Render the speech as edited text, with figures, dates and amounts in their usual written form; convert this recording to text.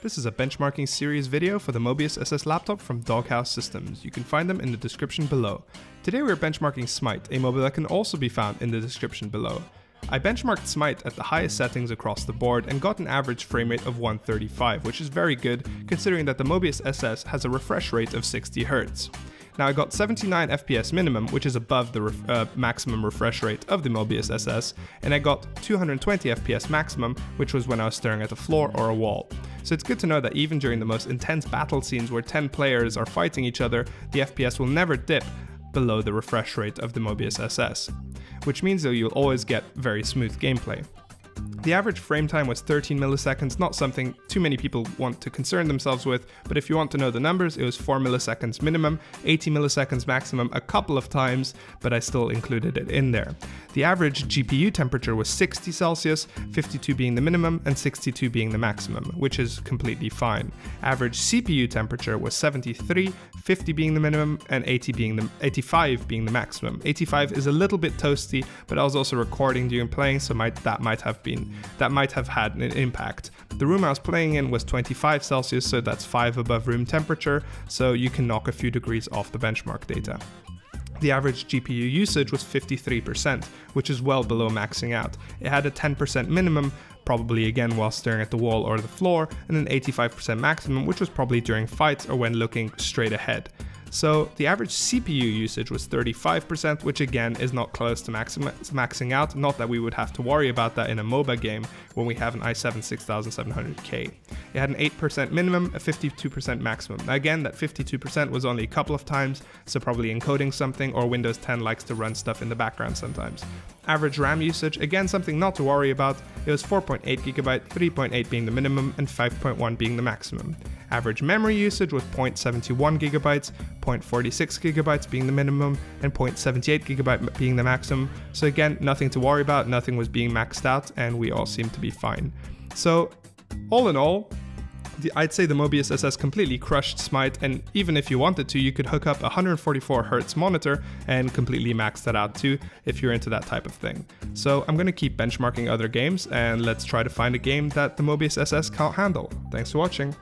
This is a benchmarking series video for the Mobius SS laptop from DogHouse Systems. You can find them in the description below. Today we're benchmarking Smite, a mobile that can also be found in the description below. I benchmarked Smite at the highest settings across the board and got an average frame rate of 135, which is very good considering that the Mobius SS has a refresh rate of 60 Hz. Now I got 79 FPS minimum, which is above the maximum refresh rate of the Mobius SS, and I got 220 FPS maximum, which was when I was staring at a floor or a wall. So it's good to know that even during the most intense battle scenes where 10 players are fighting each other, the FPS will never dip below the refresh rate of the Mobius SS, which means that you'll always get very smooth gameplay. The average frame time was 13 milliseconds, not something too many people want to concern themselves with, but if you want to know the numbers, it was 4 milliseconds minimum, 80 milliseconds maximum a couple of times, but I still included it in there. The average GPU temperature was 60 Celsius, 52 being the minimum and 62 being the maximum, which is completely fine. Average CPU temperature was 73, 50 being the minimum and 85 being the maximum. 85 is a little bit toasty, but I was also recording during playing, so that might have had an impact. The room I was playing in was 25 Celsius, so that's 5 above room temperature, so you can knock a few degrees off the benchmark data. The average GPU usage was 53%, which is well below maxing out. It had a 10% minimum, probably again while staring at the wall or the floor, and an 85% maximum, which was probably during fights or when looking straight ahead. So the average CPU usage was 35%, which again is not close to maxing out, not that we would have to worry about that in a MOBA game when we have an i7 6700K. It had an 8% minimum, a 52% maximum. Now again, that 52% was only a couple of times, so probably encoding something, or Windows 10 likes to run stuff in the background sometimes. Average RAM usage, again something not to worry about, it was 4.8 GB, 3.8 being the minimum and 5.1 being the maximum. Average memory usage was 0.71 GB, 0.46 GB being the minimum and 0.78 GB being the maximum. So again, nothing to worry about, nothing was being maxed out and we all seem to be fine. So all in all, I'd say the Mobius SS completely crushed Smite, and even if you wanted to, you could hook up a 144 Hz monitor and completely max that out too, if you're into that type of thing. So I'm going to keep benchmarking other games, and let's try to find a game that the Mobius SS can't handle. Thanks for watching.